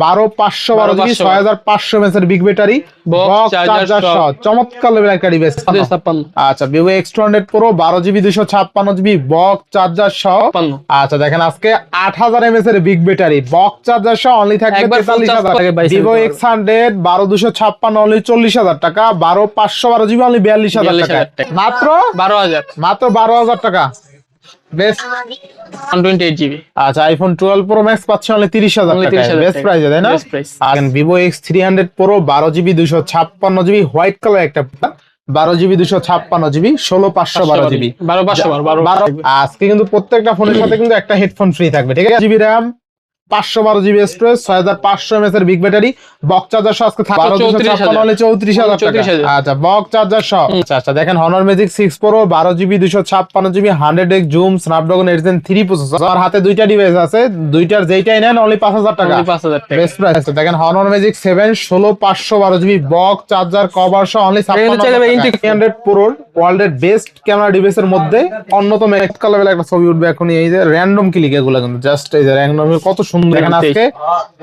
12512 GB 6500 mAh এর big battery box charger সহ চমৎকার লেভেলের একটা ডিভাইস। আচ্ছা Vivo X200 Pro 12 GB 256 GB box charger সহ। আচ্ছা দেখেন আজকে 8000 mAh এর বিগ ব্যাটারি বক্স চার্জার সহ অনলি থাকবে 43000। Vivo X100 12256 অনলি 40000 টাকা, 12512 জিবি অনলি 42000 টাকা, মাত্র 12000 টাকা। Best 128 GB. আচ্ছা আইফোন 12 Pro Max পাচ্ছেন অনলি 30000 টাকা, বেস্ট প্রাইসে তাই না? আর Vivo X300 Pro 12 GB 256 GB white colour একটা 12 জিবি 256 জিবি 16512 জিবি 12 আজকে কিন্তু প্রত্যেকটা ফোনের সাথে কিন্তু একটা হেডফোন ফ্রি থাকবে, ঠিক আছে? GB RAM 512 GB storage 6500 mAh এর বিগ ব্যাটারি বক্স চার্জার সহ আজকে 34000 টাকা। আচ্ছা বক্স চার্জার সহ। আচ্ছা দেখেন Honor Magic 6 Pro 12 GB 256 GB 100x zoom Snapdragon 8 Gen 3 processor. আর হাতে দুইটা ডিভাইস আছে, দুইটার যেইটাই নেন অনলি 5000 টাকা, বেস্ট প্রাইস। দেখেন Honor Magic 7 16512 GB box charger cover সহ অনলি 300 Pro ওয়ার্ল্ডের বেস্ট ক্যামেরা ডিভাইসের মধ্যে অন্যতম একটা লেভেল একটা ছবি উঠবে এখন। এই যে র্যান্ডম ক্লিক এগুলো কিন্তু জাস্ট এই যে র্যান্ডম কত সুন্দর। দেখেন আজকে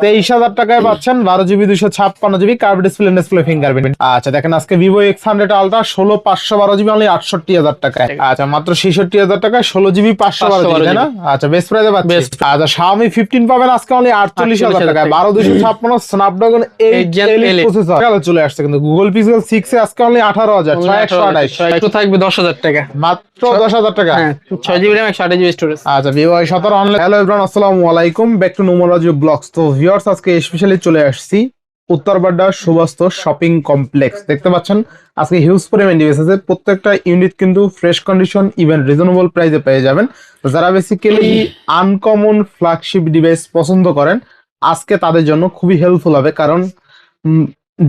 23000 টাকায় পাচ্ছেন 12 GB 256 GB curve display fingerprint. আচ্ছা দেখেন আজকে Vivo X100 Ultra 16512 GB only 68000 টাকায়। আচ্ছা মাত্র 66000 টাকায় 16 জিবি 512 জিবি তাই না? আচ্ছা বেস্ট প্রাইসে পাচ্ছেন। আচ্ছা Xiaomi 15 পাবেন আজকে অনলি 48000 টাকায় 12256 Snapdragon 8 Gen Elite প্রসেসর। তাহলে চলে আসছে কিন্তু Google Pixel 6 এ আজকে অনলি 18628 একটু থাকবে 10000 টাকা, মাত্র 10000 টাকা। 6 জিবি RAM 128 জিবি স্টোরেজ। আচ্ছা Vivo Y17 online. Hello everyone আসসালামু আলাইকুম, ব্যাক টু নুমোলজি ব্লগস। তো ভিউয়ার্স আজকে স্পেশালি চলে আসছি উত্তরবাড্ডা সুবাস্ত শপিং কমপ্লেক্স। দেখতে পাচ্ছেন আজকে হিউজ পরিমাণ ডিভাইস আছে, প্রত্যেকটা ইউনিট কিন্তু ফ্রেশ কন্ডিশন ইভেন রিজনেবল প্রাইসে পেয়ে যাবেন। যারা বেসিক্যালি আনকমন ফ্ল্যাগশিপ ডিভাইস পছন্দ করেন আজকে তাদের জন্য খুবই হেল্পফুল হবে, কারণ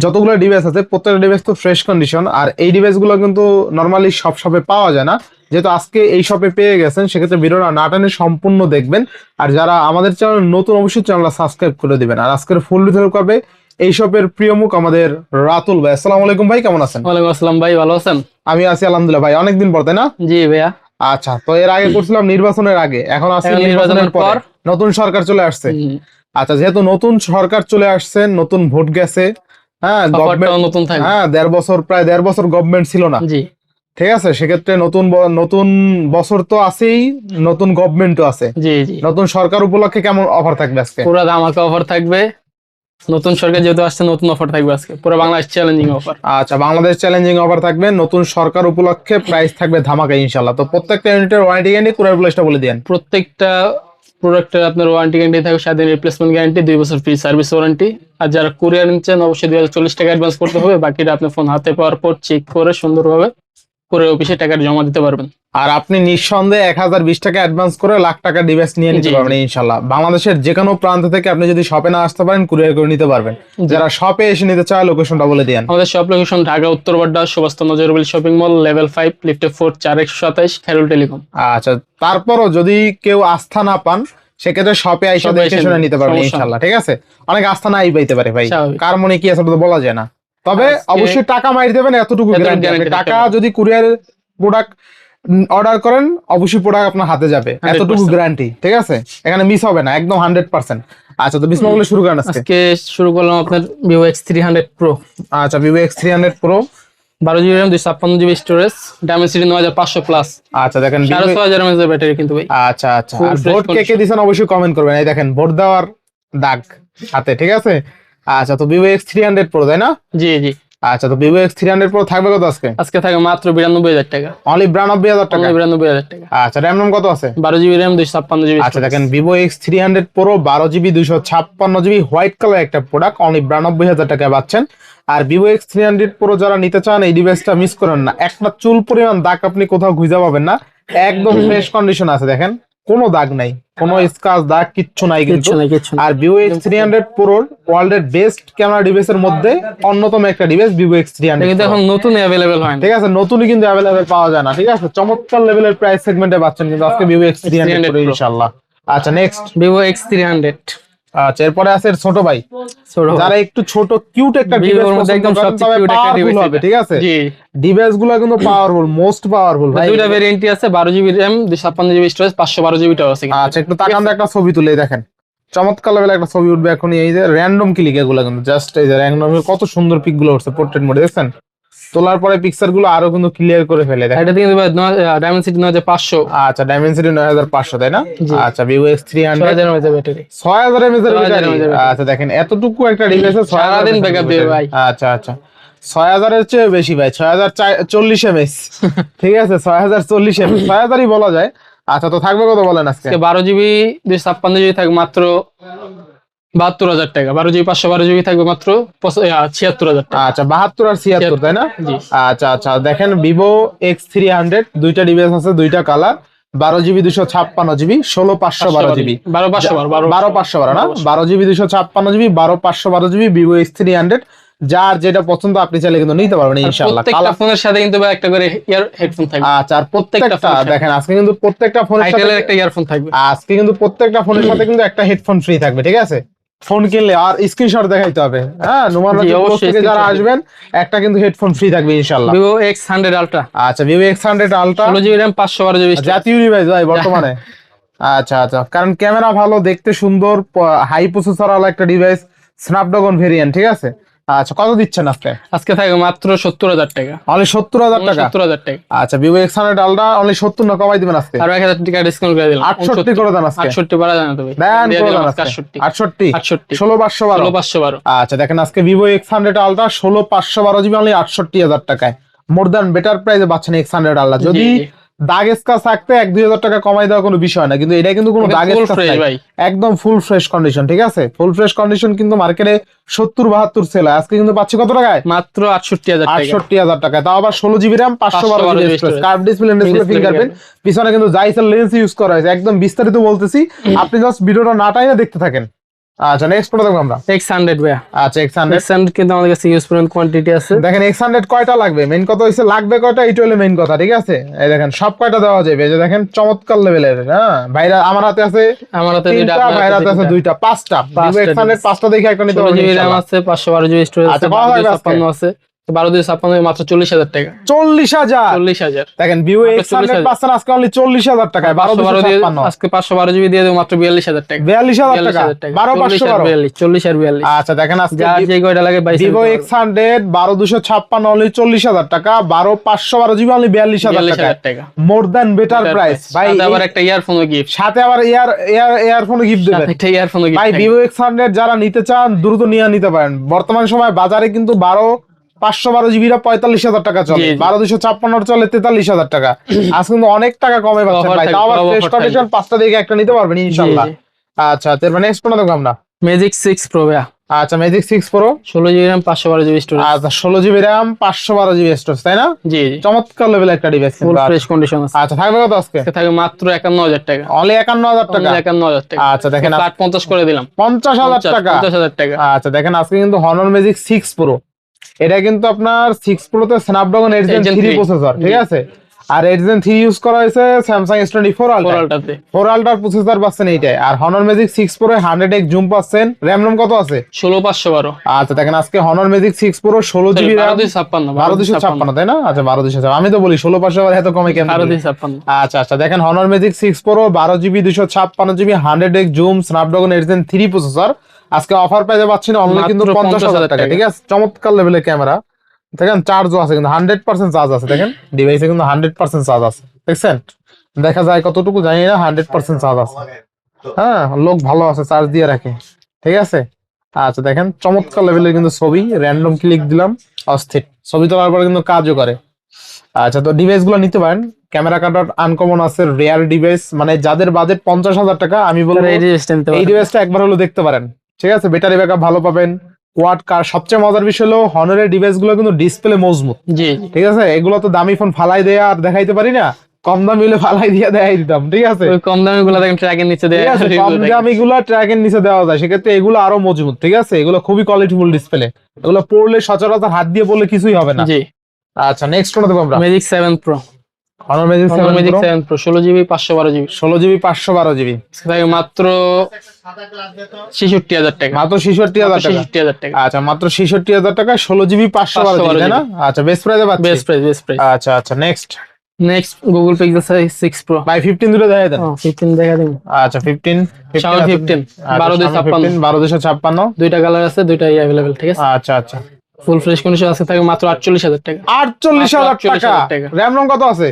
যতগুলো ডিভাইস আছে প্রত্যেকটা ডিভাইস তো ফ্রেশ কন্ডিশন, আর এই ডিভাইসগুলো কিন্তু নর্মালি সব শপে পাওয়া যায় না। যেহেতু আজকে এই শপে পেয়ে গেছেন সেক্ষেত্রে ভিডিওটা না টেনে সম্পূর্ণ দেখবেন। আর যারা আমাদের চ্যানেল নতুন অবশ্যই চ্যানেলটা সাবস্ক্রাইব করে দিবেন। আর আজকের ফুল ডিটেইল করবে এই শপের প্রিয় মুখ আমাদের রাতুল ভাই। আসসালামু আলাইকুম ভাই, কেমন আছেন? ওয়ালাইকুম আসসালাম ভাই, ভালো আছেন? আমি আছি আলহামদুলিল্লাহ ভাই, অনেকদিন পর তাই না? জি ভাইয়া। আচ্ছা তো এর আগে করছিলাম নির্বাচনের আগে, এখন আজকে নির্বাচনের পর নতুন সরকার চলে আসছে। আচ্ছা যেহেতু নতুন সরকার চলে আসছে, নতুন ভোট গেছে, হ্যাঁ গভর্নমেন্ট নতুন থাকে, হ্যাঁ প্রায় দেড় বছর গভর্নমেন্ট ছিল না, জি ঠিক আছে। সেক্ষেত্রে নতুন বছর তো আছেই, নতুন গভর্নমেন্টও আছে। জি জি। নতুন সরকার উপলক্ষে কেমন অফার থাকবে আজকে? পুরো ধামাকা অফার থাকবে। নতুন সরকার যেহেতু আসছে নতুন অফার থাকবে আজকে, পুরো বাংলাদেশ চ্যালেঞ্জিং অফার। আচ্ছা বাংলাদেশ চ্যালেঞ্জিং অফার থাকবে, নতুন সরকার উপলক্ষে প্রাইস থাকবে ধামাকা ইনশাআল্লাহ। তো প্রত্যেকটা ইউনিটের ওয়ারেন্টি গ্যারান্টি কুরিয়ার প্লেসটা বলে দেন। প্রত্যেকটা প্রোডাক্টের আপনার ওয়ারেন্টি গ্যারান্টি থাকবে, স্বাধীন রিপ্লেসমেন্ট গ্যারান্টি, 2 বছর ফ্রি সার্ভিস ওয়ারেন্টি। আর যারা কুরিয়ার নিচ্ছেন অবশ্যই 2040 টাকা অ্যাডভান্স করতে হবে, বাকিটা আপনি ফোন হাতে পাওয়ার পর চেক করে সুন্দরভাবে কুরিয়ার অফিসে টাকাটা জমা দিতে পারবেন। আর আপনি নিঃসন্দেহে 1020 টাকা অ্যাডভান্স করে লাখ টাকা ডিভাইস নিয়ে নিতে পারবেন ইনশাআল্লাহ। বাংলাদেশের যে কোনো প্রান্ত থেকে আপনি যদি শপে না আসতে পারেন কুরিয়ার করে নিতে পারবেন। যারা শপে এসে নিতে চায় লোকেশনটা বলে দেন। আমাদের shop location Dhaka Uttar Badda Subastu Nazrul shopping mall level 5 লিফটে 4 4127 খায়রুল টেলিকম। আচ্ছা তারপরও যদি কেউ আস্থা না পান সেক্ষেত্রে শপে আইসা দেখে শুনে নিতে পারবেন ইনশাআল্লাহ, ঠিক আছে? অনেক আস্থা নাই পাইতে পারে ভাই, কার মনে কি আছে তো বলা যায় না। তবে অবশ্যই টাকা মাইর দেবেন এতটুকু গ্যারান্টি। টাকা যদি কুরিয়ার প্রোডাক্ট অর্ডার করেন অবশ্যই প্রোডাক্ট আপনার হাতে যাবে, এতটুকু গ্যারান্টি, ঠিক আছে? এখানে মিস হবে না, একদম 100%। আচ্ছা তো বিসমিল্লাহ বলে শুরু করেন। আজকে শুরু করলাম আপনার Vivo X300 Pro। আচ্ছা Vivo X300 Pro 12 GB RAM 256 GB storage, Dimensity 9500 plus. আচ্ছা দেখেন 6000 mAh ব্যাটারি কিন্তু ভাই। আচ্ছা আচ্ছা আর ভোট কে দিবেন অবশ্যই কমেন্ট করবেন। এই দেখেন ভোট দেওয়ার দাগ হাতে, ঠিক আছে? আচ্ছা তো Vivo X300 Pro তাই না? জি জি। আচ্ছা তো Vivo X300 Pro থাকবে কত আজকে? আজকে থাকবে মাত্র 92000 টাকা, অনলি 92000 টাকা। 92000 টাকা। আচ্ছা RAM কত আছে? 12 জিবি RAM 256 জিবি। আচ্ছা দেখেন Vivo X300 Pro 12 GB 256 GB white colour একটা প্রোডাক্ট অনলি 92000 টাকায় পাচ্ছেন। আর Vivo X300 Pro যারা নিতে চান এই ডিভাইসটা মিস করেন না, একটা চুল পরিমাণ দাগ আপনি কোথাও খুঁজে পাবেন না, একদম ফ্রেশ কন্ডিশন আছে। দেখেন কোনো দাগ নাই, কোনো স্ক্র্যাচ দাগ কিচ্ছু নাই কিন্তু। আর Vivo X300 Pro ওয়ার্ল্ডের বেস্ট ক্যামেরা ডিভাইসের মধ্যে অন্যতম একটা ডিভাইস Vivo X300 কিন্তু এখন নতুন अवेलेबल হয় না, ঠিক আছে? নতুনই কিন্তু अवेलेबल পাওয়া যায় না, ঠিক আছে? চমৎকার লেভেলের প্রাইস সেগমেন্টে পাচ্ছেন কিন্তু আজকে Vivo X300 Pro ইনশাআল্লাহ। আচ্ছা নেক্সট Vivo X300। আচ্ছা এরপরে আছে ছোট ভাই, যারা একটু ছোট কিউট একটা ডিভাইস একদম সবচেয়ে কিউট একটা ডিভাইস হবে, ঠিক আছে? জি ডিভাইস গুলো কিন্তু পাওয়ারফুল, মোস্ট পাওয়ারফুল ভাই। দুইটা ভেরিয়েন্টই আছে, 12 GB RAM 256 GB storage, 512 GB টাও আছে। আচ্ছা একটু তাকান একটা ছবি তুলে দেখেন, চমৎকার লেভেলে একটা ছবি উঠবে এখন। এই যে র্যান্ডম ক্লিক এগুলো কিন্তু জাস্ট এই যে র্যান্ডম কত সুন্দর পিক গুলো উঠছে পোর্ট্রেট মোডে, দেখছেন? তোলার পরে পিকচার গুলো আরো কিন্তু ক্লিয়ার করে ফেলে দেয়। এটা কিন্তু ডায়মেনসিটি 9500। আচ্ছা ডায়মেনসিটি 9500 তাই না? আচ্ছা Vivo X300 6000 mAh battery, 6000 mAh এর ব্যাটারি। আচ্ছা দেখেন এতটুকু একটা ডিভাইসে সারাদিন ব্যাকআপ দিবে ভাই। আচ্ছা আচ্ছা 6000 এর চেয়ে বেশি ভাই, 6040 mAh। ঠিক আছে 6040 mAh, 6000ই বলা যায়। আচ্ছা তো থাকবে কত বলেন আজকে? 12GB 256GB থাকবে মাত্র 72000 টাকা। 12GB 512GB থাকবে মাত্র 76000 টাকা। আচ্ছা 72 আর 76 তাই না? জি। আচ্ছা আচ্ছা দেখেন ভিভো X300 দুইটা ডিভাইস আছে, দুইটা কালার, 12GB 256GB, 16512GB, 12512 না, 12GB 256GB, 12512GB Vivo X300। যার যেটা পছন্দ আপনি চাইলে কিন্তু নিতে পারবেন ইনশাআল্লাহ। প্রত্যেকটা ফোনের সাথে কিন্তু একটা করে ইয়ার হেডফোন থাকবে। আচ্ছা আর প্রত্যেকটা দেখেন আজকে কিন্তু প্রত্যেকটা ফোনের সাথে একটা ইয়ারফোন থাকবে। আজকে কিন্তু প্রত্যেকটা ফোনের সাথে কিন্তু একটা হেডফোন ফ্রি থাকবে, ঠিক আছে? ফোন কিনলে আর স্ক্রিনশট দেখাইতে হবে। হ্যাঁ নোমান থেকে যারা আসবেন একটা কিন্তু হেডফোন ফ্রি থাকবে ইনশাআল্লাহ। Vivo X100 ultra. আচ্ছা Vivo X100 ultra 16GB RAM 512GB জাতীয় ডিভাইস ভাই বর্তমানে। আচ্ছা আচ্ছা কারণ ক্যামেরা ভালো, দেখতে সুন্দর, হাই প্রসেসর ওয়ালা একটা ডিভাইস, স্ন্যাপড্রাগন ভেরিয়েন্ট, ঠিক আছে? আচ্ছা কত দিচ্ছেন আজকে? আজকে থাকবে মাত্র 70000 টাকা। অনলি 70000 টাকা? 70000 টাকা। আচ্ছা ভিভো X100 আলট্রা অনলি 70 না কমাই দিবেন আজকে? আর 1000 টাকা ডিসকাউন্ট করে দিলাম, 68 করে দেন আজকে। 68 বাড়া জানা তো ভাই, দেন করে দেন আজকে 68 16512। আচ্ছা দেখেন আজকে Vivo X100 ultra 16512GB only 68000 টাকায়। মোর দ্যান বেটার প্রাইসে পাচ্ছেন X100 আলট্রা। যদি দাগ স্ক্র্যাচ থাকতে 1-2000 টাকা কমাই দেওয়া কোনো বিষয় না, কিন্তু এটা কিন্তু কোনো দাগ স্ক্র্যাচ নাই, একদম ফুল ফ্রেশ কন্ডিশন, ঠিক আছে? ফুল ফ্রেশ কন্ডিশন কিন্তু মার্কেটে 70-72 সেল হয়, আজকে কিন্তু পাচ্ছি কত টাকায়? মাত্র 68000 টাকা। 68000 টাকায়, তাও আবার 16GB RAM 512GB storage, curve display, display fingerprint, পিছনে কিন্তু জাইসেল লেন্স ইউজ করা হয়েছে। একদম বিস্তারিত বলতেছি, আপনি জাস্ট ভিডিওটা না টাইনা দেখতে থাকেন। আচ্ছা নেক্সট কোনটা দেখব আমরা? X100 ভাই। আচ্ছা X100 কিন্তু আমাদের কাছে ইউজ পরিমাণ কোয়ান্টিটি আছে। দেখেন X100 কয়টা লাগবে, মেইন কথা হইছে লাগবে কয়টা, এইটা হলো মেইন কথা, ঠিক আছে? এই দেখেন সব কয়টা দেওয়া যাবে, এই যে দেখেন চমৎকার লেভেলের। হ্যাঁ ভাইরা আমার হাতে আছে, আমার হাতে দুইটা, ভাইরা হাতে আছে দুইটা, পাঁচটা। ভিভো X100 পাঁচটা দেখে একটা নিতে পারবেন। 16GB RAM আছে, 512GB স্টোরেজ আছে, 1256 আছে, 1256 মাত্র 40000 টাকা। 40000 দেখেন ভিভো X100 পাচ্ছেন আজকে অনলি 40000 টাকায়, 1256 আজকে 512GB দিয়ে দেব মাত্র 42000 টাকা। 42000 টাকা 12512 40 আর 42। আচ্ছা দেখেন আজকে যে কয়টা লাগে ভিভো X100 12256 অনলি 40000 টাকা, 12512GB অনলি 42000 টাকা। মোর দ্যান বেটার প্রাইস ভাই। সাথে আবার একটা ইয়ারফোনও গিফট, সাথে আবার ইয়ারফোনও গিফট দেবেন। একটা ইয়ারফোনও গিফট ভাই ভিভো X100 যারা নিতে চান দ্রুত নিতে পারেন। বর্তমান সময় বাজারে কিন্তু 512GB 45000 টাকা চলে, 12256 চলে 43000 টাকা। আজ কিন্তু অনেক টাকা কমে পাচ্ছেন ভাই, তাও আবার ফ্রেশ কন্ডিশন, পাঁচটা দিকে একটা নিতে পারবেন ইনশাআল্লাহ। আচ্ছা তারপর নেক্সট কোনটা দেখব আমরা? ম্যাজিক 6 প্রো ভাই। আচ্ছা magic 6 pro 16GB RAM 512GB storage. আচ্ছা 16GB RAM 512GB স্টোরেজ, তাই না? জি চমৎকার লেভেল একটা ডিভাইস, ফুল ফ্রেশ কন্ডিশন আছে। আচ্ছা থাকবে কত আজকে? থাকবে মাত্র 51000 টাকা। অনলি 51000 টাকা? 51000 টাকা। আচ্ছা দেখেন 50 করে দিলাম, 50000 টাকা। 50000 টাকা। আচ্ছা দেখেন আজকে কিন্তু হনর ম্যাজিক 6 প্রো, এটা কিন্তু আপনার 6 প্রোতে স্ন্যাপড্রাগন 8 Gen 3 প্রসেসর, ঠিক আছে? আর 8 Gen 3 ইউজ করা হয়েছে স্যামসাং S24 আলট্রাতে। 4 আলট্রার প্রসেসর পাচ্ছেন এইটাই। আর Honor magic 6 pro 100x zoom পাচ্ছেন, র‍্যাম রম কত আছে? 16512। আচ্ছা দেখেন আজকে Honor magic 6 pro 16GB RAM 12256 তাই না? আচ্ছা 12256, আমি তো বলি 16512 এত কমে কেন? 12256। আচ্ছা আচ্ছা দেখেন Honor magic 6 pro 12GB 256GB 100x zoom Snapdragon 8 Gen 3 processor, আজকে অফার পেয়ে পাচ্ছেন অনলি কিন্তু 50000 টাকা, ঠিক আছে? চমৎকার লেভেলের ক্যামেরা, দেখেন চার্জও আছে কিন্তু 100% চার্জ আছে, দেখেন ডিভাইসে কিন্তু 100% চার্জ আছে, দেখছেন? দেখা যায় কতটুকু জানি না, 100% চার্জ আছে। হ্যাঁ লোক ভালো আছে, চার্জ দিয়ে রাখে, ঠিক আছে? আচ্ছা দেখেন চমৎকার লেভেলের কিন্তু ছবি, র্যান্ডম ক্লিক দিলাম, অস্থির ছবি তোলার পরে কিন্তু কাজও করে। আচ্ছা তো ডিভাইস গুলো নিতে পারেন, ক্যামেরা কার্ড আনকমন আছে, রেয়ার ডিভাইস, মানে যাদের বাজেট 50000 টাকা আমি বলবো এই ডিভাইসটা একবার হলো দেখতে পারেন, ঠিক আছে? ব্যাটারি ব্যাকআপ ভালো পাবেন, কোয়াড কার। সবচেয়ে মজার বিষয় হলো হনরের ডিভাইস গুলো কিন্তু ডিসপ্লে মজবুত, জি ঠিক আছে? এগুলো তো দামি ফোন ফালাই দেয়া আর দেখাইতে পারি না, কম দামি হলে ফালাই দিয়ে দেখাই দিতাম, ঠিক আছে? ওই কম দামি গুলো দেখেন ট্র্যাকের নিচে দেয়া, কম দামি গুলো ট্র্যাকের নিচে দেওয়া যায়, সেক্ষেত্রে এগুলো আরো মজবুত, ঠিক আছে? এগুলো খুবই কোয়ালিটিফুল ডিসপ্লে, এগুলো পড়লে সচরাচর হাত দিয়ে পড়লে কিছুই হবে না। জি আচ্ছা নেক্সট কোনটা দেখব আমরা? Magic 7 pro. Honor magic 7 pro 16GB 512GB 16GB 512GB থাকে মাত্র 66000 টাকা। মাত্র 66000 টাকা। 66000 টাকা। আচ্ছা মাত্র 66000 টাকা 16GB 512GB, তাই না? আচ্ছা বেস্ট প্রাইসে পাচ্ছি। Best price. আচ্ছা আচ্ছা next next Google Pixel 6 pro ভাই 15 দুটো দেখাই দেন। 15 দেখা দিন। আচ্ছা 15 Xiaomi 15 12256 12256 দুইটা কালার আছে, দুইটাই अवेलेबल, ঠিক আছে। আচ্ছা আচ্ছা ফুল ফ্রেশ কন্ডিশন আছে, থাকে মাত্র 48000 টাকা। 48000 টাকা। 48,000 টাকা। র‍্যাম রম কত আছে?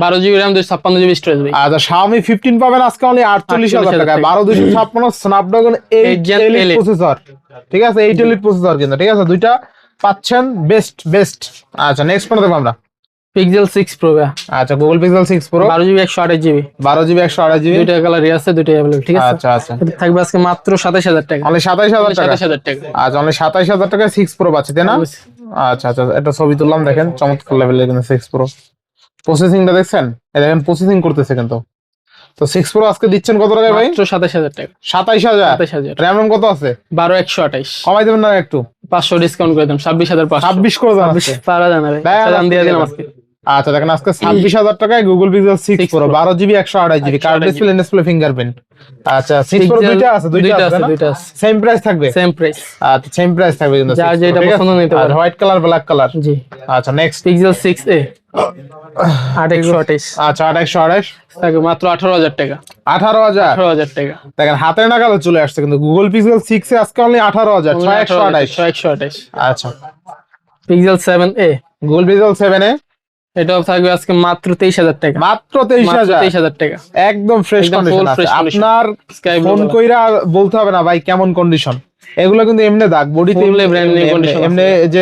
12GB RAM 256GB স্টোরেজ ভাই। আচ্ছা Xiaomi 15 পাবেন আজকে অনলি 48000 টাকা। 12256 Snapdragon 8 Elite প্রসেসর, ঠিক আছে, 8 Elite প্রসেসর কিন্তু, ঠিক আছে, দুইটা পাচ্ছেন বেস্ট। আচ্ছা নেক্সট কোন দেখব আমরা? পিক্সেল 6 প্রো ভাই। আচ্ছা Google Pixel 6 pro 12GB 128GB 12GB 128GB দুইটা কালারই আছে, দুইটাই अवेलेबल, ঠিক আছে। আচ্ছা আচ্ছা এটা থাকবে আজকে মাত্র 27000 টাকা। অনলি 27000 টাকা। 27000 টাকা। আচ্ছা অনলি 27000 টাকায় 6 প্রো পাচ্ছি, তাই না? আচ্ছা আচ্ছা এটা ছবি তুললাম, দেখেন চমৎকার লেভেলের কিন্তু 6 প্রো। প্রসেসিংটা দেখছেন? এই দেখেন প্রসেসিং করতেছে কিন্তু। তো 6 প্রো আজকে দিচ্ছেন কত টাকায় ভাই? মাত্র 27000 টাকা। 27000। 27000 র‍্যাম রম কত আছে? 12128 কমাই দেবেন না একটু? 500 ডিসকাউন্ট করে দেন, 26500। 26 করে দেন আজকে। পারা জানা ভাই, দাম দিয়ে দিলাম আজকে। আচ্ছা দেখেন আজকে 26000 টাকায় Google Pixel 6 pro 12GB 128GB curved display fingerprint. আচ্ছা 6 প্রো দুইটা আছে, দুইটা আছে, দুইটা আছে। সেম প্রাইস থাকবে? Same price. আচ্ছা সেম প্রাইস থাকবে কিন্তু, যার যেটা পছন্দ নিতে পারে। White colour black colour. জি। আচ্ছা নেক্সট পিক্সেল 6a 8128 আচ্ছা 128 থাকে মাত্র 18000 টাকা। 18000 18000 টাকা। দেখেন হাতের নাগালে চলে আসছে কিন্তু গুগল পিক্সেল 6 এ আজকে অনলি 18000 128। আচ্ছা পিক্সেল 7a গুগল পিক্সেল 7 এ এটাও থাকবে আজকে মাত্র 23000 টাকা। মাত্র 23000 টাকা। একদম ফ্রেশ কন্ডিশন আছে। আপনার ফোন কইরা বলতে হবে না ভাই কেমন কন্ডিশন, এগুলো কিন্তু এমনি দাগ বডিতে এমনি যে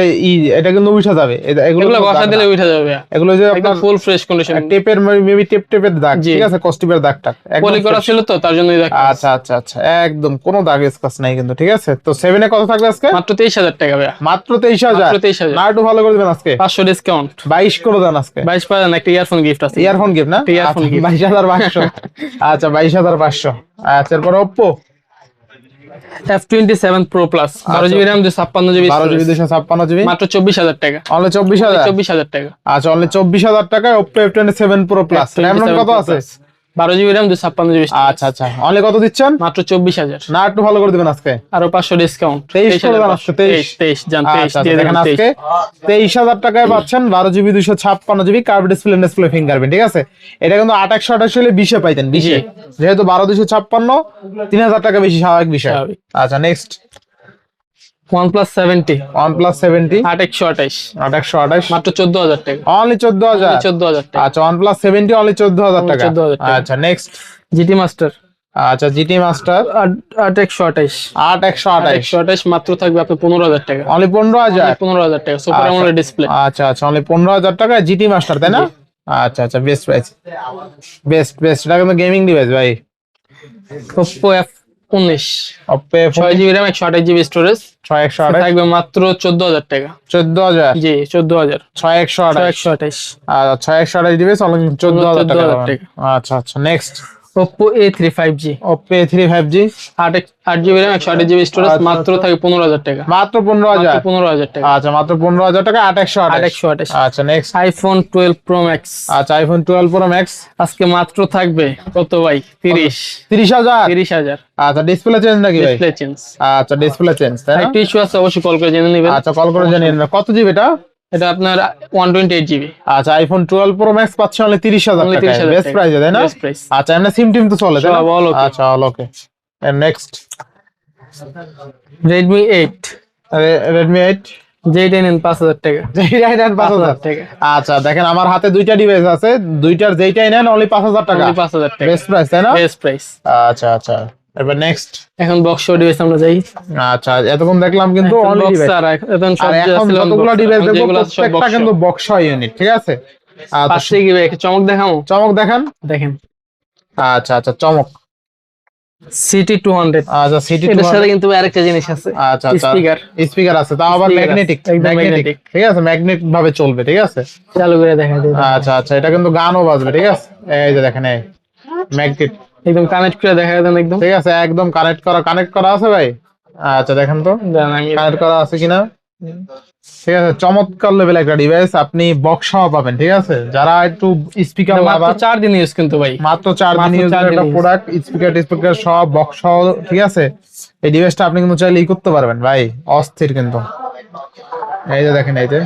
এটা কিন্তু উঠা যাবে, এগুলো ঘষা দিলে উঠা যাবে। এগুলো যে একদম ফুল ফ্রেশ কন্ডিশন, টেপের মেবি টেপের দাগ, ঠিক আছে, কস্টিপের দাগটা পলি করা ছিল তো তার জন্যই দাগ। আচ্ছা আচ্ছা আচ্ছা একদম কোনো দাগ স্ক্র্যাচ নাই কিন্তু, ঠিক আছে। তো 7 এ কত থাকবে আজকে? মাত্র 23000 টাকা ভাই। মাত্র 23000। না একটু ভালো করে দিবেন আজকে? 500 ডিসকাউন্ট 22 করে দেন আজকে। 22 পাবেন, একটা ইয়ারফোন গিফট আছে। ইয়ারফোন গিফট না? Earphone gift 22500। আচ্ছা 22500। আচ্ছা এরপর Oppo F27 Pro Plus 12GB RAM 256GB 256GB মাত্র 24000 টাকা। অনলি 24000 টাকা। আচ্ছা অনলি 24000 টাকায় Oppo F27 Pro Plus RAM রম কত আছে? 12GB RAM 256GB। আচ্ছা আচ্ছা অনলি কত দিচ্ছেন? মাত্র 24000। না একটু ভালো করে দিবেন আজকে? আরো 500 ডিসকাউন্ট 23 করে দেন আজকে। 23 জান 23 দিয়ে দেখেন আজকে 23000 টাকায় পাচ্ছেন 12GB 256GB curve display fingerprint, ঠিক আছে। এটা কিন্তু 8128 হলে 20 এ পাইতেন, 20 এ, যেহেতু 12256 3000 টাকা বেশি, স্বাভাবিক বিষয়। আচ্ছা নেক্সট OnePlus 70 8128 মাত্র 14000 টাকা। অনলি 14000 টাকা। আচ্ছা OnePlus 70 অনলি 14000 টাকা। আচ্ছা নেক্সট GT Master। আচ্ছা GT Master 8128 মাত্র থাকবে আপনার 15000 টাকা। অনলি 15000 টাকা সুপার অ্যামোলেড ডিসপ্লে। আচ্ছা আচ্ছা অনলি 15000 টাকা GT Master, তাই না? আচ্ছা আচ্ছা বেস্ট প্রাইস, বেস্ট এটা কিন্তু গেমিং ডিভাইস ভাই। Oppo F19 Oppo 6GB RAM 128GB storage 6128 থাকবে মাত্র 14000 টাকা। 14000 জি 14000 6128 আচ্ছা 6128 ডিভাইস অনলি 14000 টাকা। আচ্ছা আচ্ছা next Oppo A3 5G 5G 8GB RAM 128GB storage মাত্র থাকবে 15000 টাকা। মাত্র 15000 টাকা। আচ্ছা মাত্র 15000 টাকা 8128। আচ্ছা নেক্সট iPhone 12 Pro Max। আচ্ছা iPhone 12 Pro Max আজকে মাত্র থাকবে কত ভাই? 30000। আচ্ছা ডিসপ্লে চেঞ্জ নাকি ভাই? Display change. আচ্ছা ডিসপ্লে চেঞ্জ, তাই না? একটু ইস্যু আছে, অবশ্যই কল করে জেনে নেবেন। আচ্ছা কল করে জেনে নেবেন। কত জিবি এটা? এটা আপনার 128GB। আচ্ছা iPhone 12 Pro Max পাচ্ছেন অনলি 30000 টাকা, বেস্ট প্রাইসে, তাই না? আচ্ছা এমনি সিম টিম তো চলে, তাই না? আচ্ছা all okay. And next Redmi 8 J10 5000 টাকা। J10 5000 টাকা। আচ্ছা দেখেন আমার হাতে দুইটা ডিভাইস আছে, দুইটার যেইটাই নেন অনলি 5000 টাকা। 5000 টাকা বেস্ট প্রাইস, তাই না? Best price. আচ্ছা আচ্ছা এবার নেক্সট এখন বক্স ডিভাইস আমরা যাই। আচ্ছা এতক্ষণ দেখলাম কিন্তু অনলি ডিভাইস, আর এখন যতগুলো ডিভাইস দেখবো প্রত্যেকটা কিন্তু বক্স ইউনিট, ঠিক আছে। পাশে কি ভাই চমক দেখামু? চমক দেখান। দেখেন আচ্ছা আচ্ছা চমক CT200। আচ্ছা CT200 এর সাথে কিন্তু আরেকটা জিনিস আছে। আচ্ছা স্পিকার আছে, তাও আবার ম্যাগনেটিক, ঠিক আছে, ম্যাগনেট ভাবে চলবে, ঠিক আছে। চালু করে দেখা দিই। আচ্ছা আচ্ছা এটা কিন্তু গানও বাজবে, ঠিক আছে। এই যে দেখেন এই ম্যাগনেট একদম কানেক্ট করে দেখা দেন একদম, ঠিক আছে, একদম কানেক্ট করা আছে ভাই। আচ্ছা দেখেন তো কানেক্ট করা আছে কিনা, ঠিক আছে। চমৎকার লেভেল একটা ডিভাইস, আপনি বক্স সহ পাবেন, ঠিক আছে। যারা একটু স্পিকার মাত্র 4 দিন ইউজ কিন্তু ভাই, মাত্র 4 দিন ইউজ একটা প্রোডাক্ট, স্পিকার সহ বক্স সহ, ঠিক আছে। এই ডিভাইসটা আপনি কিন্তু চাইলে করতে পারবেন ভাই, অস্থির কিন্তু। এই যে দেখেন এই যে,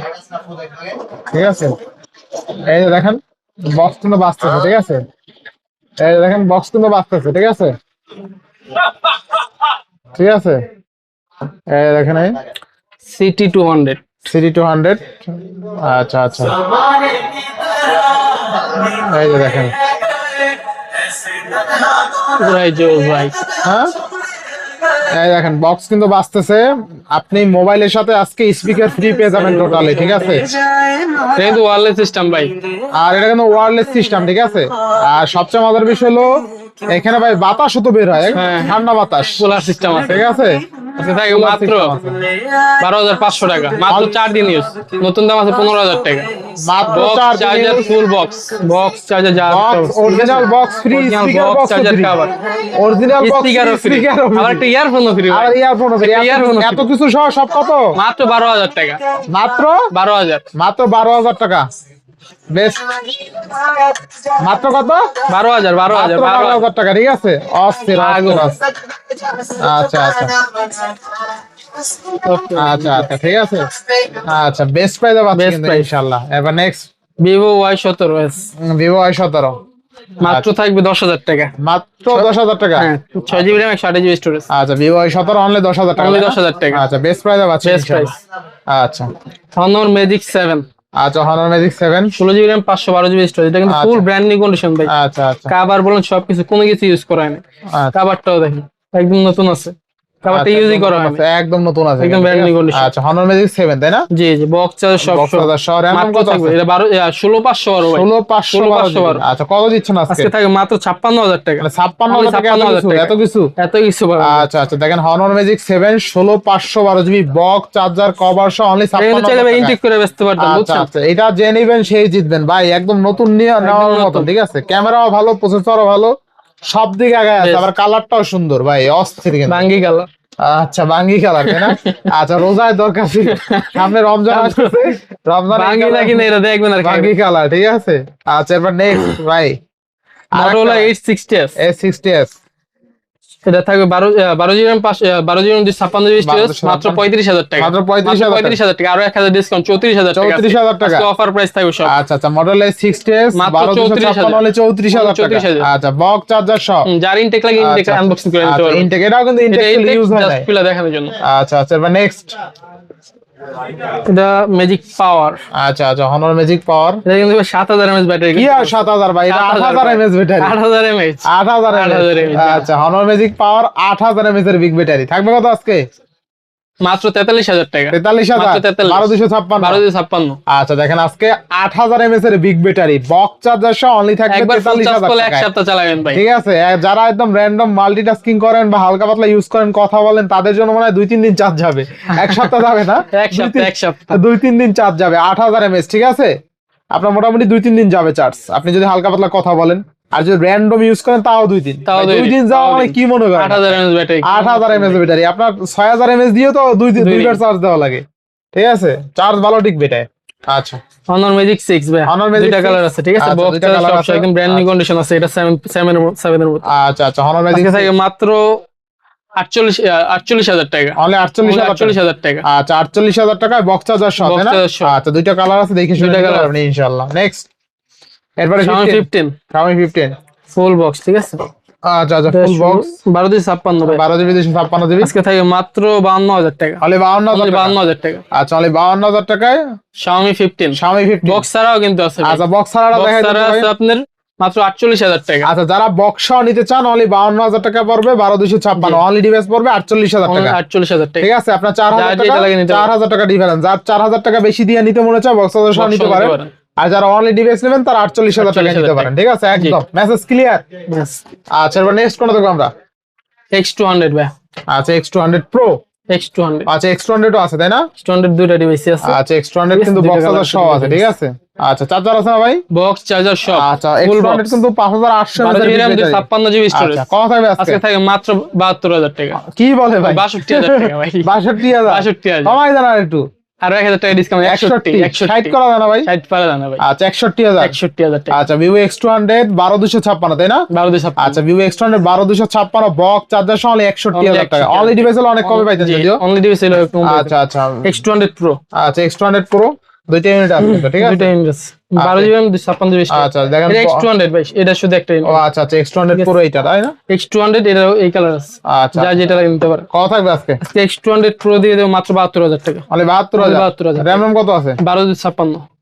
ঠিক আছে, এই যে দেখেন বক্স কিন্তু বাঁচতেছে, ঠিক আছে। এই দেখেন বক্স কিন্তু বাঁচতেছে, ঠিক আছে, ঠিক আছে। এই দেখেন এই সিটি 200 সিটি 200। আচ্ছা আচ্ছা, এই যে দেখেন। ভাই জোস ভাই। হ্যাঁ, এই দেখেন বক্স কিন্তু বাজতেছে। আপনি মোবাইলের সাথে আজকে স্পিকার ফ্রি পেয়ে যাবেন টোটালি, ঠিক আছে। এটা কিন্তু ওয়্যারলেস সিস্টেম ভাই। আর এটা কিন্তু ওয়্যারলেস সিস্টেম, ঠিক আছে। আর সবচেয়ে মজার বিষয় হলো এখানে ভাই বাতাসও তো বের হয়, হ্যাঁ। ঠান্ডা বাতাস, সোলার সিস্টেম আছে। ঠিক আছে। আজকে থাকে মাত্র 12,500 টাকা, মাত্র 4 দিন ইউজ। নতুন দাম আছে 15,000 টাকা। মাত্র box 4 charger, full box, box charger, যা original box free, speaker box charger cover, original box স্পিকারও ফ্রি, আবার একটা ইয়ারফোনও ফ্রি, আর ইয়ারফোনও ফ্রি, ইয়ারফোনও এত কিছু সহ সব কত? মাত্র 12,000 টাকা, মাত্র 12,000, মাত্র 12,000 টাকা। বেশ, মাত্র কত? 12,000, 12,000, 12,000 টাকা, ঠিক আছে। অস্থির, অস্থির, অস্থির। আচ্ছা আচ্ছা আচ্ছা আচ্ছা, ঠিক আছে। আচ্ছা, বেস্ট প্রাইস পাচ্ছি Best কিন্তু price। ইনশাআল্লাহ। এবার next Vivo Y17s Vivo Y17, মাত্র থাকবে 10,000 টাকা। মাত্র 10,000 টাকা। হ্যাঁ, 6GB RAM, 128GB স্টোরেজ, আচ্ছা, ভিভো Y17 অনলি 10,000 টাকা, অনলি তাই না? 10,000 টাকা। আচ্ছা, বেস্ট প্রাইস পাচ্ছি বেস্ট প্রাইস। ইনশাআল্লাহ। আচ্ছা Honor Magic 7, আচ্ছা, Honor Magic 7, 16GB RAM, 512GB storage. এটা কিন্তু ফুল আচ্ছা। ব্র্যান্ড নিউ কন্ডিশন ভাই। আচ্ছা আচ্ছা কাভার বলেন সবকিছু, কোনো কিছু ইউজ করা হয়নি। আচ্ছা। কাভারটাও দেখেন একদম নতুন আছে, কাভারটা আচ্ছা, ইউজই একদম করা নতুন হয়নি। আছে, একদম নতুন আছে, একদম brand new ঠিক আছে? condition। আচ্ছা, Honor Magic 7, তাই না? জি জি, বক্স চার্জার সব বক্স হাজার শহর এমন মাত্র কত থাকবে। আছে? এটা 16,512 ভাই। 16,512। আচ্ছা, কত দিচ্ছেন আজকে? আজকে থাকে মাত্র 56,000 টাকা। মানে 56,000 টাকা, এত কিছু, এত কিছু। এত কিছু পাবেন। আচ্ছা আচ্ছা, দেখেন Honor Magic 7 16,512 GB box charger cover সহ অনলি এটা কিন্তু চাইলে 56,000 টাকা। ইনটেক করে বেচতে পারতাম, আচ্ছা বুঝছেন? আচ্ছা, এটা যে নিবেন সেই জিতবেন ভাই, একদম নতুন নিয়ে নেওয়ার মতো, নতুন। ঠিক আছে। ক্যামেরাও ভালো, প্রসেসরও ভালো, সব দিকে আগে আছে, Yes। আবার কালারটাও সুন্দর ভাই, অস্থির কিন্তু। বাঙ্গি কালার। আচ্ছা, বাঙ্গি কালার, তাই না? আচ্ছা, রোজায় দরকার ছিল, সামনে রমজান আসছে, রমজান বাঙ্গি নাকি না, এটা দেখবেন আর বাঙ্গি কালার, ঠিক আছে। আচ্ছা, এবার নেক্সট ভাই Motorola 860s, A60s, এটা থাকবে 12GB RAM, 12GB 56GB storage, মাত্র 35,000 টাকা। মাত্র 35,000 টাকা। 35,000 টাকা, আরো 1,000 ডিসকাউন্ট, 34,000 টাকা। 34,000 টাকা। অফার প্রাইস থাকবে সব। আচ্ছা আচ্ছা, মডেল A60s মাত্র 12,256 হলে 34,000 টাকা। 34,000। আচ্ছা, বক্স চার্জার সহ। যার ইনটেক লাগে ইনটেক আনবক্সিং করে নিতে আচ্ছা, পারবেন। ইনটেক, এটাও কিন্তু ইনটেক ইউজ হয় না। জাস্ট খুলে দেখানোর জন্য। আচ্ছা আচ্ছা, এবার নেক্সট। এটা ম্যাজিক পাওয়ার, আচ্ছা আচ্ছা, Honor Magic Power। এটা কিন্তু 7,000 mAh ব্যাটারি। কি আর 7,000 ভাই, এটা 8,000 mAh ব্যাটারি। 8,000 mAh, 8,000 mAh। আচ্ছা, Honor Magic Power 8,000 mAh এর বিগ ব্যাটারি থাকবে কত আজকে? মাত্র 43,000 টাকা। 43,000, মাত্র 43। 12,256। 12,256। আচ্ছা, দেখেন আজকে 8,000 mAh এর বিগ ব্যাটারি বক্স চার্জার সহ অনলি থাকবে একবার ফুল চার্জ 43,000 করলে এক টাকায়। সপ্তাহ চালাবেন ভাই। ঠিক আছে, যারা একদম র্যান্ডম মাল্টিটাস্কিং করেন বা হালকা পাতলা ইউজ করেন, কথা বলেন, তাদের জন্য মনে হয় 2-3 দিন চার্জ যাবে, এক সপ্তাহ যাবে না। এক সপ্তাহ 2-3 দিন চার্জ যাবে 8,000 mAh, ঠিক আছে। আপনার মোটামুটি 2-3 দিন যাবে চার্জ, আপনি যদি হালকা পাতলা কথা বলেন। আর যদি র্যান্ডম ইউজ করেন তাও 2 দিন। তাও 2 দিন যাওয়া মানে কি মনে করেন? 8,000 mAh ব্যাটারি। 8,000 mAh ব্যাটারি, আপনার 6,000 mAh দিয়েও তো দুইবার চার্জ দেওয়া লাগে, ঠিক আছে। চার্জ ভালো টিকবে এটা। আচ্ছা, Honor Magic 6 ভাই, Honor Magic দুইটা 6 কালার আছে, ঠিক আছে। আচ্ছা, বক্স দুইটা চার্জ colour সব আছে। একদম ব্র্যান্ড নিউ কন্ডিশন আছে। এটা 7 এর মতো। আচ্ছা আচ্ছা, Honor Magic আজকে থাকে মাত্র 48,000 টাকা। অনলি 48,000 টাকা। আচ্ছা, 48,000 টাকায় বক্স চার্জার সহ, তাই না? Box charger সহ। আচ্ছা, দুইটা কালার আছে, দেখে শুনে দুইটা নিতে colour পারবেন ইনশাআল্লাহ। নেক্সট, এরপরে Xiaomi 15 Xiaomi 15। ফুল বক্স, ঠিক আছে। আচ্ছা আচ্ছা, ফুল বক্স 12,256 ভাই। 12 জিবি 256 জিবি, আজকে থাকে মাত্র 52,000 টাকা। অনলি 52,000 টাকা। 52,000 টাকা। আচ্ছা, অনলি 52,000 টাকায় Xiaomi 15 Xiaomi 15। বক্স ছাড়াও কিন্তু আছে ভাই। আচ্ছা, বক্স ছাড়াটা বক্স দেখাই ছাড়া দিতে আছে আপনার মাত্র 48,000 টাকা। আচ্ছা, যারা বক্স সহ নিতে চান অনলি 52,000 টাকা পড়বে, 12,256। অনলি ডিভাইস পড়বে 48,000 টাকা। 48,000 টাকা। ঠিক আছে, আপনার 4,000 যার টাকা, যেটা লাগে নিতে পারেন। 4,000 টাকা ডিফারেন্স। যার 4,000 টাকা বেশি দিয়ে নিতে মনে চায় বক্স সহ Box নিতে সহ পারেন। আর যারা অনলি ডিভাইস নেবেন তারা 48,000 টাকা নিতে 48,000 পারেন, ঠিক আছে। একদম মেসেজ ক্লিয়ার। Yes। আচ্ছা, এবার নেক্সট কোনটা দেখব আমরা? X200 ভাই। আচ্ছা, X200 Pro। X200 আচ্ছা, X200 ও আছে, তাই না? X200 দুইটা ডিভাইস আছে। আচ্ছা, X200 কিন্তু দুইটা বক্স colour চার্জার সহ আছে, ঠিক আছে। আচ্ছা, চার্জার আছে না ভাই? বক্স চার্জার সব। আচ্ছা, ফুল X200 বক্স কিন্তু 5,800 mAh 12 এর RAM, ব্যাটারি। 56 GB storage. আচ্ছা, কত থাকবে আজকে? আজকে থাকে মাত্র 72,000 টাকা। কি বলে ভাই? 62,000 টাকা ভাই। 62,000? 62,000। কমাই দেন আর একটু। আর 1,000 টাকা ডিসকাউন্ট। 61 করা যায় না ভাই? 60 পারা যায় না ভাই। আচ্ছা, 61,000। 61,000 টাকা। আচ্ছা, Vivo X200 12,256, তাই না? 12,256 আচ্ছা, Vivo X200 12,256 বক্স চার্জার সহ অনলি 61,000 টাকা। অনলি ডিভাইস হলে অনেক কমে পাইতেন যদিও। অনলি ডিভাইস হলো আচ্ছা আচ্ছা, X200 Pro। আচ্ছা, X200 Pro দুইটা ইউনিট আছে তো, ঠিক আছে। দুইটা ইউনিট 12 জিবি 256 জিবি। আচ্ছা দেখেন X200 ভাই, এটা শুধু একটা ও আচ্ছা আচ্ছা X200 পুরো এটা তাই না? X200 এটা এই কালার আছে, আচ্ছা যা যেটা লাগে নিতে পারে। কত থাকবে আজকে? আজকে X200 Pro দিয়ে দেব মাত্র 72,000 টাকা। মানে 72,000। র্যাম কত আছে? 12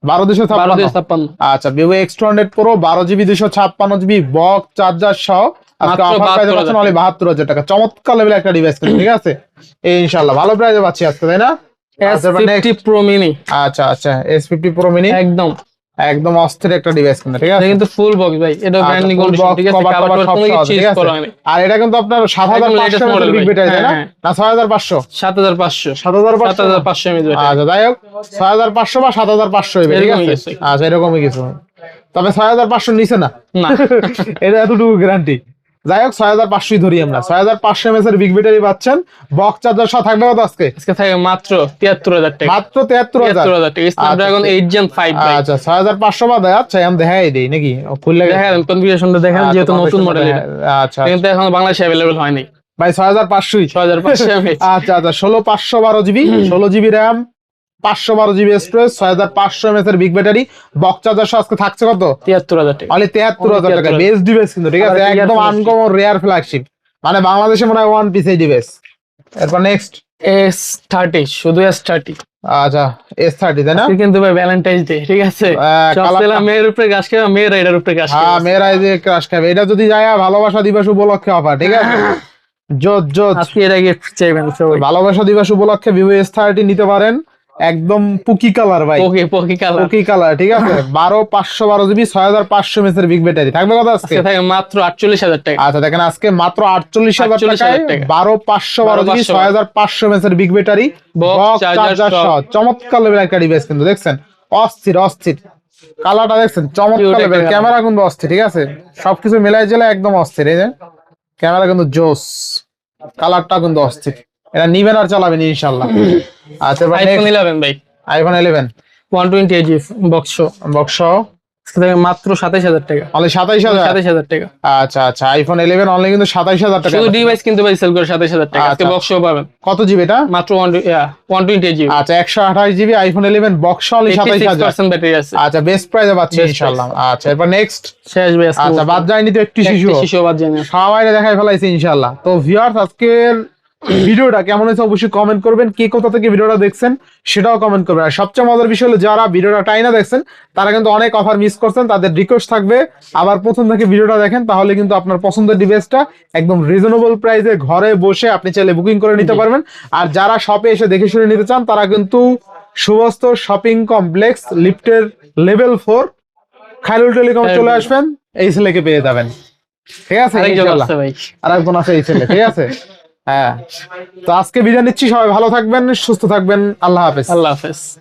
12,256। আচ্ছা Vivo X200 Pro 12GB 256GB box charger সহ আজকে মাত্র অফার প্রাইসে পাচ্ছেন অনলি 72,000 টাকা। চমৎকার লেভেলের একটা ডিভাইস কিন্তু, ঠিক আছে। এই ইনশাআল্লাহ ভালো প্রাইসে পাচ্ছি আজকে, তাই না? S50 Pro Mini। আচ্ছা আচ্ছা S50 Pro Mini একদম একদম অস্থির একটা ডিভাইস কিন্তু, ঠিক আছে। এটা কিন্তু ফুল বক্স ভাই, এটা ব্র্যান্ড নিউ কন্ডিশন, ঠিক আছে। কালার সব কোনো সহ, চেঞ্জ ঠিক আছে। করা হয়নি। আর এটা কিন্তু আপনার 7,500 model বিগ ভাই। ব্যাটারি, তাই না? হ্যাঁ, না 6,500? 7,500 7,500 mAh ব্যাটারি। আচ্ছা যাই হোক 6,500 বা 7,500 হবে, ঠিক এরকমই আছে। কিছু। আচ্ছা এরকমই কিছু, তবে 6,500 নিচে না। না এটা এতটুকু গ্যারান্টি। যাই হোক 6,500 ধরি আমরা। 6,500 mAh এর বিগ ব্যাটারি পাচ্ছেন, বক্স চার্জার সহ থাকবে কত আজকে? আজকে থাকে মাত্র 73,000 টাকা। মাত্র 73,000 টাকা। স্ন্যাপড্রাগন 8 Gen 5 ভাই। আচ্ছা 6,500 বাদ আচ্ছা আমি দেখাই দেই নাকি খুললে দেখেন কনফিগারেশনটা দেখেন, যেহেতু নতুন মডেল এটা, আচ্ছা কিন্তু এখন বাংলাদেশে अवेलेबल হয়নি ভাই 6,500 6500 আচ্ছা আচ্ছা 16,512GB 16GB RAM 512GB storage 6,500 mAh এর বিগ ব্যাটারি বক্স চার্জার সহ আজকে থাকছে কত? 73,000 টাকা। অনলি 73,000 টাকা। বেস্ট ডিভাইস কিন্তু, ঠিক আছে। একদম আনকমন রেয়ার ফ্ল্যাগশিপ, মানে বাংলাদেশে মনে হয় ওয়ান পিস এই ডিভাইস। এরপর নেক্সট S30, শুধু S30। আচ্ছা S30 তাই না? আজকে কিন্তু ভাই ভ্যালেন্টাইন্স ডে, ঠিক আছে। সব ছেলে মেয়ের উপরে ঘাস খাবে, মেয়েরা এটার উপরে ঘাস হ্যাঁ খাবে। মেয়েরা এই যে ক্রাশ খাবে, এটা যদি যায় ভালোবাসা দিবস উপলক্ষে অফার, ঠিক আছে। জোত জোত আজকে এটা গিফট চাইবেন সবাই। ভালোবাসা দিবস উপলক্ষে Vivo S30 নিতে পারেন, একদম পুকি কালার ভাই, পকি কালার। পুকি কালার, ঠিক আছে। 12,512GB 6,500 mAh এর বিগ ব্যাটারি থাকবে কত আজকে? আজকে থাকে মাত্র 48,000 টাকা। আচ্ছা দেখেন আজকে মাত্র 48,000 টাকায় 48,000 12,512GB 6,500 mAh এর বিগ ব্যাটারি বক্স চার্জার সহ চমৎকার লেভেলের একটা ডিভাইস কিন্তু, দেখছেন অস্থির অস্থির কালারটা দেখছেন, চমৎকার লেভেল। ক্যামেরা কিন্তু অস্থির, ঠিক আছে। সবকিছু মিলাই জেলা একদম অস্থির। এই যে ক্যামেরা কিন্তু জোস, কালারটা কিন্তু অস্থির। এটা নিবেন আর চালাবেন ইনশাআল্লাহ। আচ্ছা iPhone 11 ভাই, iPhone 11 128 জিবি বক্স বক্স আজকে থাকে মাত্র 27,000 টাকা। অনলি 27,000। 27,000 টাকা। আচ্ছা আচ্ছা iPhone 11 অনলি কিন্তু 27,000 টাকা। শুধু ডিভাইস কিন্তু ভাই সেল করে 27,000 টাকা। আজকে আচ্ছা। বক্সও পাবেন। কত জিবি এটা? মাত্র 128 জিবি। আচ্ছা 128GB iPhone 11 box only 27,000। 86% battery আছে। আচ্ছা বেস্ট প্রাইসে পাচ্ছি ইনশাআল্লাহ। আচ্ছা এরপর নেক্সট শেষ ভাই আজকে। আচ্ছা বাদ যায়নি তো একটি শিশু বাদ জানি না। সবাই দেখাই ফেলাইছে ইনশাআল্লাহ। তো ভিউয়ার্স আজকের ভিডিওটা কেমন হয়েছে অবশ্যই কমেন্ট করবেন, কে কোথা থেকে ভিডিওটা দেখছেন সেটাও কমেন্ট করবেন। আর সবচেয়ে মজার বিষয় হলো যারা ভিডিওটা টাইনা দেখছেন তারা কিন্তু অনেক অফার মিস করছেন, তাদের রিকোয়েস্ট থাকবে আবার প্রথম থেকে ভিডিওটা দেখেন, তাহলে কিন্তু আপনার পছন্দের ডিভাইসটা একদম রিজনেবল প্রাইসে ঘরে বসে আপনি চাইলে বুকিং করে নিতে পারবেন। আর যারা শপে এসে দেখে শুনে নিতে চান তারা কিন্তু সুবস্ত শপিং কমপ্লেক্স লিফটের লেভেল 4 খায়রুল টেলিকম চলে আসবেন, এই ছেলেকে পেয়ে যাবেন, ঠিক আছে। ইনশাআল্লাহ আরেকজন আছে এই ছেলে, ঠিক আছে। হ্যাঁ তো আজকে বিদায় নিচ্ছি, সবাই ভালো থাকবেন, সুস্থ থাকবেন, আল্লাহ হাফেজ। আল্লাহ হাফেজ।